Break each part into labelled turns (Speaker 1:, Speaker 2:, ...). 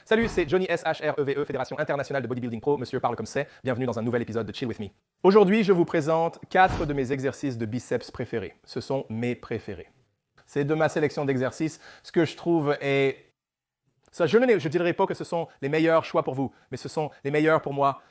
Speaker 1: Salut, c'est Johnny SHREVE, Fédération Internationale de Bodybuilding Pro. Monsieur parle comme c'est. Bienvenue dans un nouvel épisode de Chill With Me. Aujourd'hui, je vous présente 4 de mes exercices de biceps préférés. Ce sont mes préférés. C'est de ma sélection d'exercices. Ce que je trouve est... je ne dirais pas que ce sont les meilleurs choix pour vous, mais ce sont les meilleurs pour moi.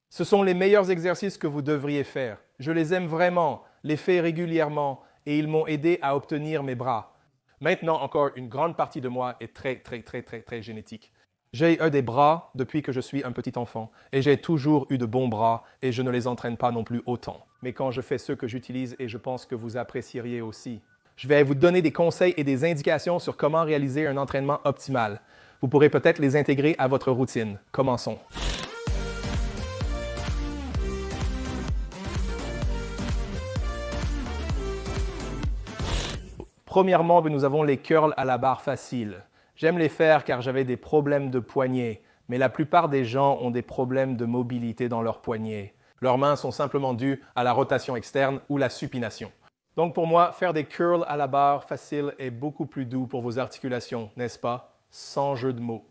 Speaker 1: Ce sont les meilleurs exercices que vous devriez faire. Je les aime vraiment, les fais régulièrement et ils m'ont aidé à obtenir mes bras. Maintenant, encore, une grande partie de moi est très génétique. J'ai eu des bras depuis que je suis un petit enfant et j'ai toujours eu de bons bras et je ne les entraîne pas non plus autant. Mais quand je fais ce que j'utilise et je pense que vous apprécieriez aussi, je vais vous donner des conseils et des indications sur comment réaliser un entraînement optimal. Vous pourrez peut-être les intégrer à votre routine. Commençons. Premièrement, nous avons les curls à la barre facile. J'aime les faire car j'avais des problèmes de poignet, mais la plupart des gens ont des problèmes de mobilité dans leurs poignets. Leurs mains sont simplement dues à la rotation externe ou la supination. Donc pour moi, faire des curls à la barre facile est beaucoup plus doux pour vos articulations, n'est-ce pas? Sans jeu de mots.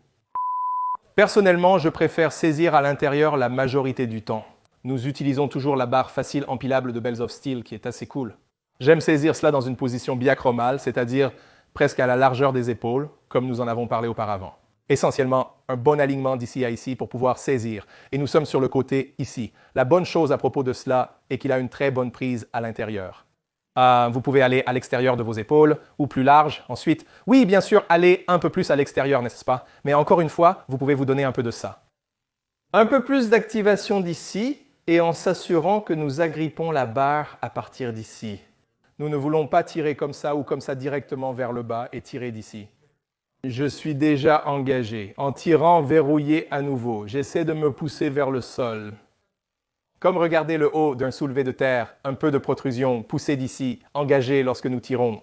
Speaker 1: Personnellement, je préfère saisir à l'intérieur la majorité du temps. Nous utilisons toujours la barre facile empilable de Bells of Steel qui est assez cool. J'aime saisir cela dans une position biachromale, c'est-à-dire presque à la largeur des épaules, comme nous en avons parlé auparavant. Essentiellement, un bon alignement d'ici à ici pour pouvoir saisir. Et nous sommes sur le côté ici. La bonne chose à propos de cela est qu'il a une très bonne prise à l'intérieur. Vous pouvez aller à l'extérieur de vos épaules ou plus large. Ensuite, oui, bien sûr, aller un peu plus à l'extérieur, n'est-ce pas? Mais encore une fois, vous pouvez vous donner un peu de ça. Un peu plus d'activation d'ici et en s'assurant que nous agrippons la barre à partir d'ici. Nous ne voulons pas tirer comme ça ou comme ça directement vers le bas et tirer d'ici. Je suis déjà engagé. En tirant, verrouillé à nouveau. J'essaie de me pousser vers le sol. Comme regarder le haut d'un soulevé de terre, un peu de protrusion, pousser d'ici, engagé lorsque nous tirons.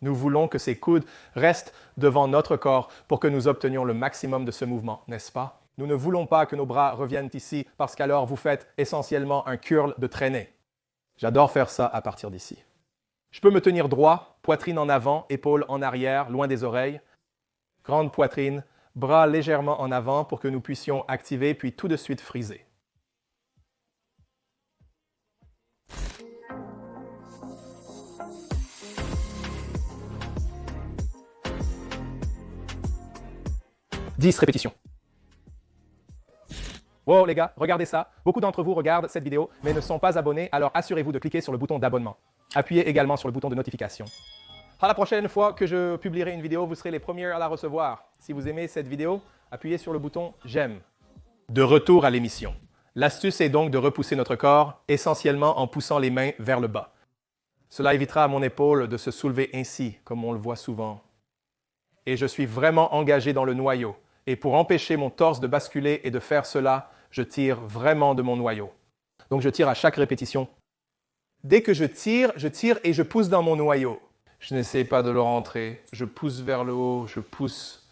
Speaker 1: Nous voulons que ces coudes restent devant notre corps pour que nous obtenions le maximum de ce mouvement, n'est-ce pas? Nous ne voulons pas que nos bras reviennent ici parce qu'alors vous faites essentiellement un curl de traînée. J'adore faire ça à partir d'ici. Je peux me tenir droit, poitrine en avant, épaules en arrière, loin des oreilles. Grande poitrine, bras légèrement en avant pour que nous puissions activer puis tout de suite friser. « 10 répétitions. Wow les gars, regardez ça. Beaucoup d'entre vous regardent cette vidéo mais ne sont pas abonnés, alors assurez-vous de cliquer sur le bouton d'abonnement. Appuyez également sur le bouton de notification. À la prochaine fois que je publierai une vidéo, vous serez les premiers à la recevoir. Si vous aimez cette vidéo, appuyez sur le bouton « J'aime ». De retour à l'émission. L'astuce est donc de repousser notre corps, essentiellement en poussant les mains vers le bas. Cela évitera à mon épaule de se soulever ainsi, comme on le voit souvent. Et je suis vraiment engagé dans le noyau. Et pour empêcher mon torse de basculer et de faire cela, je tire vraiment de mon noyau. Donc je tire à chaque répétition. Dès que je tire et je pousse dans mon noyau. Je n'essaie pas de le rentrer. Je pousse vers le haut, je pousse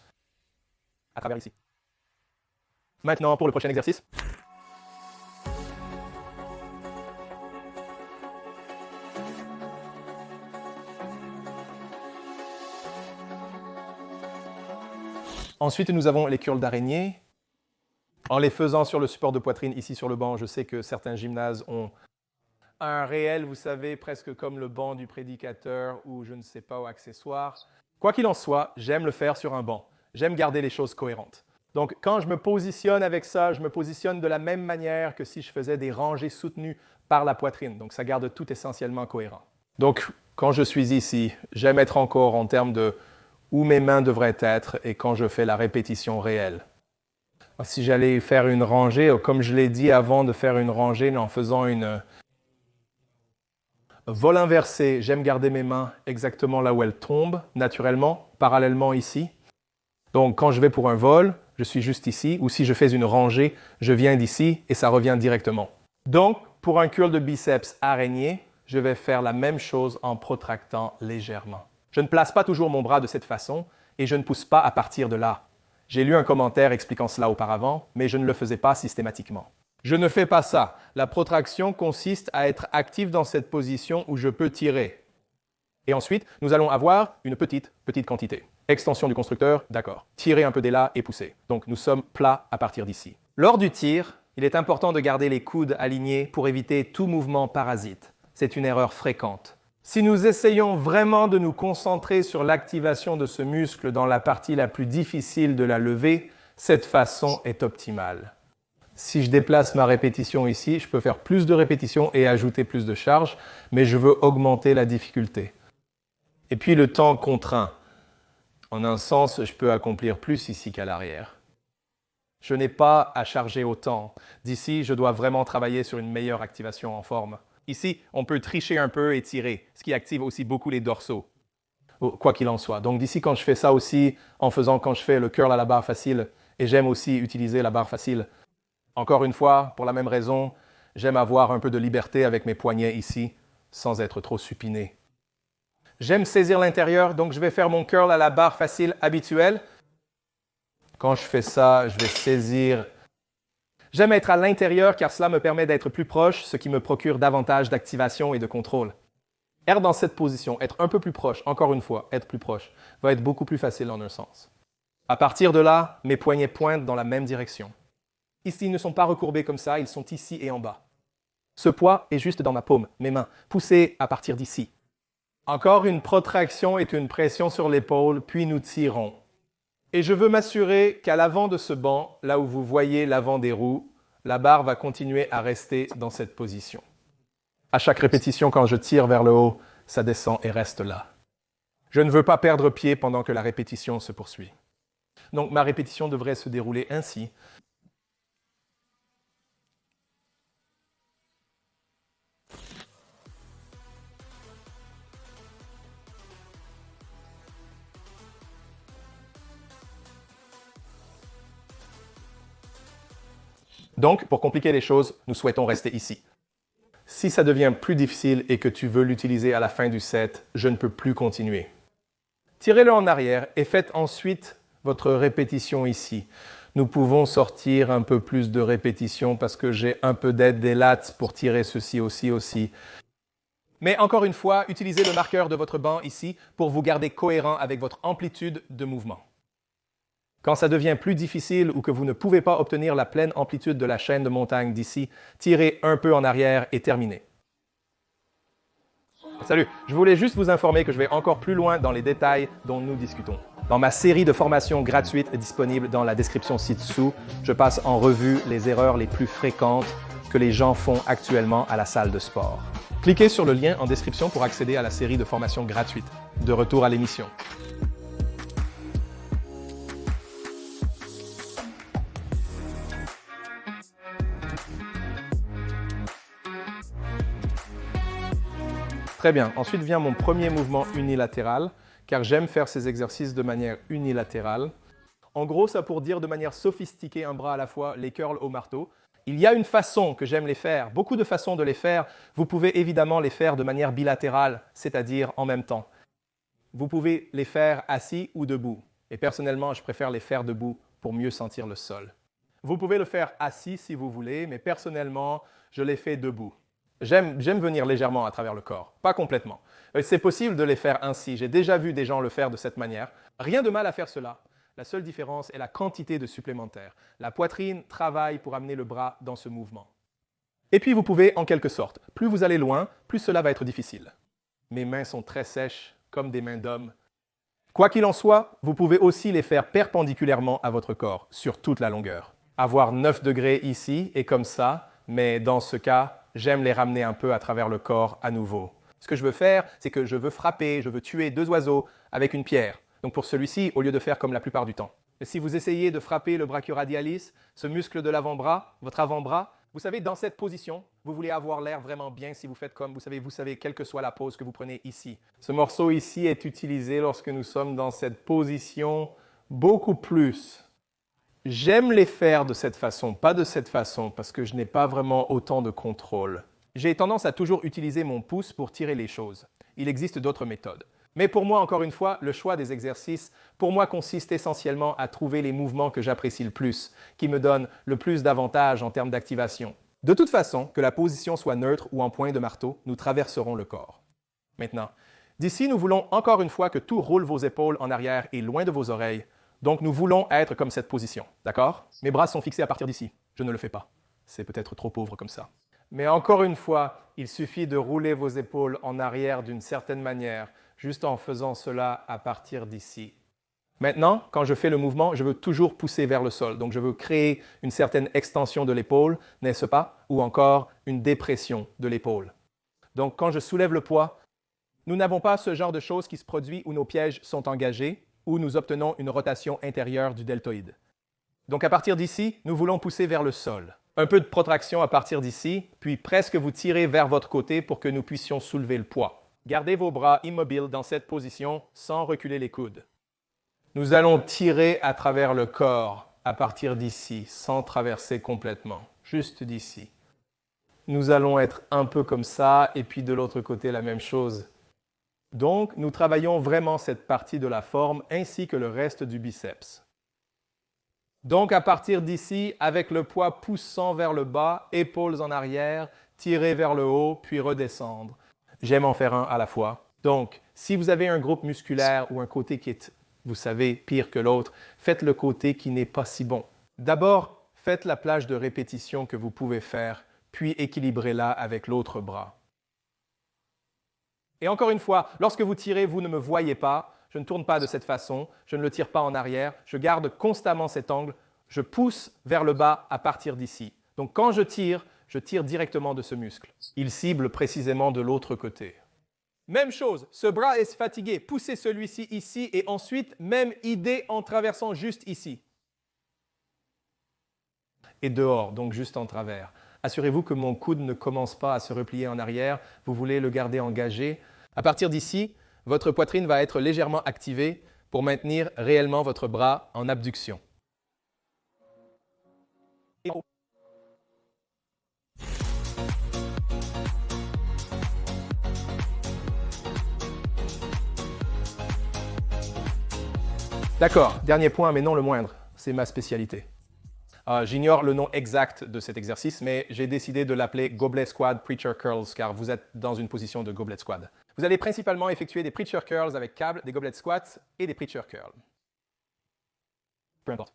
Speaker 1: à travers ici. Maintenant, pour le prochain exercice. Ensuite, nous avons les curls d'araignée. En les faisant sur le support de poitrine, ici sur le banc, je sais que certains gymnases ont un réel, vous savez, presque comme le banc du prédicateur ou je ne sais pas, ou accessoire. Quoi qu'il en soit, j'aime le faire sur un banc. J'aime garder les choses cohérentes. Donc, quand je me positionne avec ça, je me positionne de la même manière que si je faisais des rangées soutenues par la poitrine. Donc, ça garde tout essentiellement cohérent. Donc, quand je suis ici, j'aime être encore en termes de où mes mains devraient être et quand je fais la répétition réelle. Si j'allais faire une rangée, comme je l'ai dit avant de faire une rangée en faisant une vol inversé, j'aime garder mes mains exactement là où elles tombent, naturellement, parallèlement ici. Donc, quand je vais pour un vol, je suis juste ici, ou si je fais une rangée, je viens d'ici et ça revient directement. Donc, pour un curl de biceps araignée, je vais faire la même chose en protractant légèrement. Je ne place pas toujours mon bras de cette façon et je ne pousse pas à partir de là. J'ai lu un commentaire expliquant cela auparavant, mais je ne le faisais pas systématiquement. Je ne fais pas ça. La protraction consiste à être actif dans cette position où je peux tirer. Et ensuite, nous allons avoir une petite quantité. Extension du constructeur, d'accord. Tirez un peu d'élan et poussez. Donc nous sommes plats à partir d'ici. Lors du tir, il est important de garder les coudes alignés pour éviter tout mouvement parasite. C'est une erreur fréquente. Si nous essayons vraiment de nous concentrer sur l'activation de ce muscle dans la partie la plus difficile de la levée, cette façon est optimale. Si je déplace ma répétition ici, je peux faire plus de répétitions et ajouter plus de charge, mais je veux augmenter la difficulté. Et puis le temps contraint. En un sens, je peux accomplir plus ici qu'à l'arrière. Je n'ai pas à charger autant. D'ici, je dois vraiment travailler sur une meilleure activation en forme. Ici, on peut tricher un peu et tirer, ce qui active aussi beaucoup les dorsaux, quoi qu'il en soit. Donc d'ici, quand je fais ça aussi, quand je fais le curl à la barre facile, et j'aime aussi utiliser la barre facile. Encore une fois, pour la même raison, j'aime avoir un peu de liberté avec mes poignets ici, sans être trop supiné. J'aime saisir l'intérieur, donc je vais faire mon curl à la barre facile habituelle. Quand je fais ça, je vais saisir. J'aime être à l'intérieur car cela me permet d'être plus proche, ce qui me procure davantage d'activation et de contrôle. Être dans cette position, être un peu plus proche, encore une fois, être plus proche, va être beaucoup plus facile en un sens. À partir de là, mes poignets pointent dans la même direction. Ici, ils ne sont pas recourbés comme ça, ils sont ici et en bas. Ce poids est juste dans ma paume, mes mains, poussées à partir d'ici. Encore une protraction et une pression sur l'épaule, puis nous tirons. Et je veux m'assurer qu'à l'avant de ce banc, là où vous voyez l'avant des roues, la barre va continuer à rester dans cette position. À chaque répétition, quand je tire vers le haut, ça descend et reste là. Je ne veux pas perdre pied pendant que la répétition se poursuit. Donc ma répétition devrait se dérouler ainsi. Donc, pour compliquer les choses, nous souhaitons rester ici. Si ça devient plus difficile et que tu veux l'utiliser à la fin du set, je ne peux plus continuer. Tirez-le en arrière et faites ensuite votre répétition ici. Nous pouvons sortir un peu plus de répétitions parce que j'ai un peu d'aide des lats pour tirer ceci aussi. Mais encore une fois, utilisez le marqueur de votre banc ici pour vous garder cohérent avec votre amplitude de mouvement. Quand ça devient plus difficile ou que vous ne pouvez pas obtenir la pleine amplitude de la chaîne de montagne d'ici, tirez un peu en arrière et terminez. Salut, je voulais juste vous informer que je vais encore plus loin dans les détails dont nous discutons. Dans ma série de formations gratuites disponible dans la description ci-dessous, je passe en revue les erreurs les plus fréquentes que les gens font actuellement à la salle de sport. Cliquez sur le lien en description pour accéder à la série de formations gratuites. De retour à l'émission. Très bien. Ensuite vient mon premier mouvement unilatéral, car j'aime faire ces exercices de manière unilatérale. En gros, ça pour dire de manière sophistiquée un bras à la fois, les curls au marteau. Il y a une façon que j'aime les faire, beaucoup de façons de les faire. Vous pouvez évidemment les faire de manière bilatérale, c'est-à-dire en même temps. Vous pouvez les faire assis ou debout. Et personnellement, je préfère les faire debout pour mieux sentir le sol. Vous pouvez le faire assis si vous voulez, mais personnellement, je les fais debout. J'aime venir légèrement à travers le corps, pas complètement. C'est possible de les faire ainsi. J'ai déjà vu des gens le faire de cette manière. Rien de mal à faire cela. La seule différence est la quantité de supplémentaires. La poitrine travaille pour amener le bras dans ce mouvement. Et puis vous pouvez, en quelque sorte, plus vous allez loin, plus cela va être difficile. Mes mains sont très sèches, comme des mains d'homme. Quoi qu'il en soit, vous pouvez aussi les faire perpendiculairement à votre corps, sur toute la longueur. Avoir 9 degrés ici et comme ça, mais dans ce cas, j'aime les ramener un peu à travers le corps à nouveau. Ce que je veux faire, c'est que je veux frapper, je veux tuer 2 oiseaux avec une pierre. Donc pour celui-ci, au lieu de faire comme la plupart du temps. Et si vous essayez de frapper le brachioradialis, ce muscle de l'avant-bras, votre avant-bras, vous savez, dans cette position, vous voulez avoir l'air vraiment bien si vous faites comme, vous savez, quelle que soit la pose que vous prenez ici. Ce morceau ici est utilisé lorsque nous sommes dans cette position beaucoup plus. J'aime les faire de cette façon, pas de cette façon, parce que je n'ai pas vraiment autant de contrôle. J'ai tendance à toujours utiliser mon pouce pour tirer les choses. Il existe d'autres méthodes. Mais pour moi, encore une fois, le choix des exercices, pour moi, consiste essentiellement à trouver les mouvements que j'apprécie le plus, qui me donnent le plus d'avantages en termes d'activation. De toute façon, que la position soit neutre ou en point de marteau, nous traverserons le corps. Maintenant, D'ici, nous voulons encore une fois que tout roule vos épaules en arrière et loin de vos oreilles. Donc, nous voulons être comme cette position. D'accord? Mes bras sont fixés à partir d'ici. Je ne le fais pas. C'est peut-être trop pauvre comme ça. Mais encore une fois, il suffit de rouler vos épaules en arrière d'une certaine manière, juste en faisant cela à partir d'ici. Maintenant, quand je fais le mouvement, je veux toujours pousser vers le sol. Donc, je veux créer une certaine extension de l'épaule, n'est-ce pas? Ou encore une dépression de l'épaule. Donc, quand je soulève le poids, nous n'avons pas ce genre de choses qui se produit où nos pièges sont engagés, où nous obtenons une rotation intérieure du deltoïde. Donc, à partir d'ici, nous voulons pousser vers le sol. Un peu de protraction à partir d'ici, puis presque vous tirez vers votre côté pour que nous puissions soulever le poids. Gardez vos bras immobiles dans cette position sans reculer les coudes. Nous allons tirer à travers le corps à partir d'ici, sans traverser complètement, juste d'ici. Nous allons être un peu comme ça, et puis de l'autre côté, la même chose. Donc, nous travaillons vraiment cette partie de la forme ainsi que le reste du biceps. Donc, à partir d'ici, avec le poids poussant vers le bas, épaules en arrière, tirer vers le haut, puis redescendre. J'aime en faire un à la fois. Donc, si vous avez un groupe musculaire ou un côté qui est, vous savez, pire que l'autre, faites le côté qui n'est pas si bon. D'abord, faites la plage de répétition que vous pouvez faire, puis équilibrez-la avec l'autre bras. Et encore une fois, lorsque vous tirez, vous ne me voyez pas. Je ne tourne pas de cette façon. Je ne le tire pas en arrière. Je garde constamment cet angle. Je pousse vers le bas à partir d'ici. Donc quand je tire directement de ce muscle. Il cible précisément de l'autre côté. Même chose, ce bras est fatigué. Poussez celui-ci ici et ensuite, même idée en traversant juste ici. Et dehors, donc juste en travers. Assurez-vous que mon coude ne commence pas à se replier en arrière. Vous voulez le garder engagé. À partir d'ici, votre poitrine va être légèrement activée pour maintenir réellement votre bras en abduction. D'accord, dernier point, mais non le moindre. C'est ma spécialité. J'ignore le nom exact de cet exercice, mais j'ai décidé de l'appeler Goblet Squat Preacher Curls, car vous êtes dans une position de Goblet Squat. Vous allez principalement effectuer des Preacher Curls avec câble, des Goblet Squats et des Preacher Curls. Peu importe.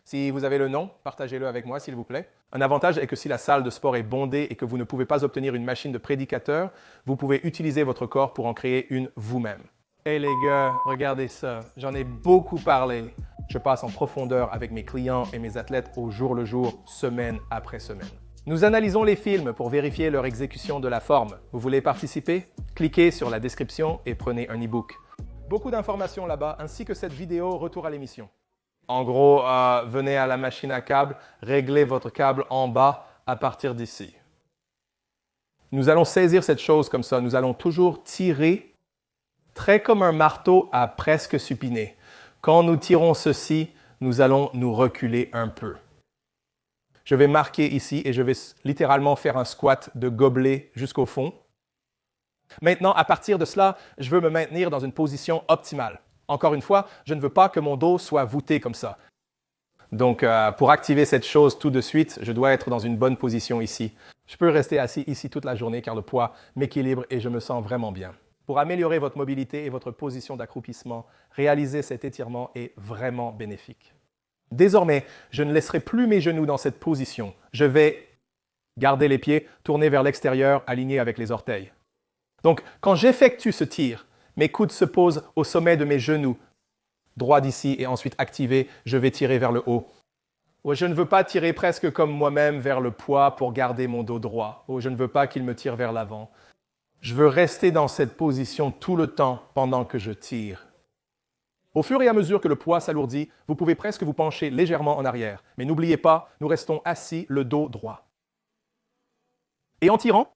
Speaker 1: Si vous avez le nom, partagez-le avec moi, s'il vous plaît. Un avantage est que si la salle de sport est bondée et que vous ne pouvez pas obtenir une machine de prédicateur, vous pouvez utiliser votre corps pour en créer une vous-même. Hey les gars, regardez ça. J'en ai beaucoup parlé. Je passe en profondeur avec mes clients et mes athlètes au jour le jour, semaine après semaine. Nous analysons les films pour vérifier leur exécution de la forme. Vous voulez participer? Cliquez sur la description et prenez un e-book. Beaucoup d'informations là-bas, ainsi que cette vidéo retour à l'émission. En gros, venez à la machine à câble, réglez votre câble en bas à partir d'ici. Nous allons saisir cette chose comme ça. Nous allons toujours tirer très comme un marteau à presque supiner. Quand nous tirons ceci, nous allons nous reculer un peu. Je vais marquer ici et je vais littéralement faire un squat de gobelet jusqu'au fond. Maintenant, à partir de cela, je veux me maintenir dans une position optimale. Encore une fois, je ne veux pas que mon dos soit voûté comme ça. Donc, pour activer cette chose tout de suite, je dois être dans une bonne position ici. Je peux rester assis ici toute la journée car le poids m'équilibre et je me sens vraiment bien. Pour améliorer votre mobilité et votre position d'accroupissement, réaliser cet étirement est vraiment bénéfique. Désormais, je ne laisserai plus mes genoux dans cette position. Je vais garder les pieds tournés vers l'extérieur, alignés avec les orteils. Donc, quand j'effectue ce tir, mes coudes se posent au sommet de mes genoux, droit d'ici et ensuite activé, je vais tirer vers le haut. Je ne veux pas tirer presque comme moi-même vers le poids pour garder mon dos droit. Je ne veux pas qu'il me tire vers l'avant. Je veux rester dans cette position tout le temps pendant que je tire. Au fur et à mesure que le poids s'alourdit, vous pouvez presque vous pencher légèrement en arrière. Mais n'oubliez pas, nous restons assis, le dos droit. Et en tirant,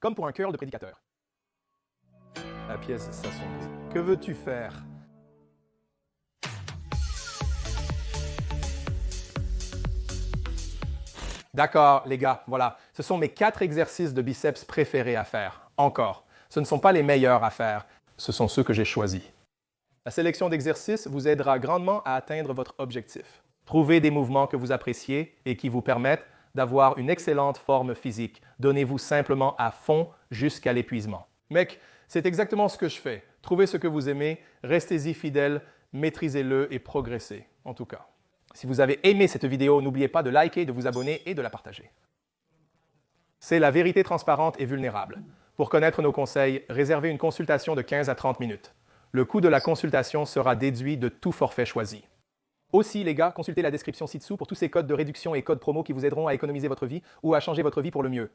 Speaker 1: comme pour un curl de prédicateur. La pièce s'assombrit. Que veux-tu faire? D'accord, les gars, voilà. Ce sont mes 4 exercices de biceps préférés à faire. Encore. Ce ne sont pas les meilleurs à faire. Ce sont ceux que j'ai choisis. La sélection d'exercices vous aidera grandement à atteindre votre objectif. Trouvez des mouvements que vous appréciez et qui vous permettent d'avoir une excellente forme physique. Donnez-vous simplement à fond jusqu'à l'épuisement. Mec, c'est exactement ce que je fais. Trouvez ce que vous aimez, restez-y fidèles, maîtrisez-le et progressez, en tout cas. Si vous avez aimé cette vidéo, n'oubliez pas de liker, de vous abonner et de la partager. C'est la vérité transparente et vulnérable. Pour connaître nos conseils, réservez une consultation de 15 à 30 minutes. Le coût de la consultation sera déduit de tout forfait choisi. Aussi, les gars, consultez la description ci-dessous pour tous ces codes de réduction et codes promo qui vous aideront à économiser votre vie ou à changer votre vie pour le mieux.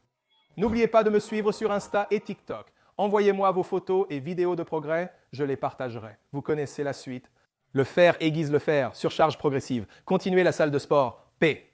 Speaker 1: N'oubliez pas de me suivre sur Insta et TikTok. Envoyez-moi vos photos et vidéos de progrès, je les partagerai. Vous connaissez la suite. Le faire aiguise le fer, surcharge progressive. Continuez la salle de sport. Paix.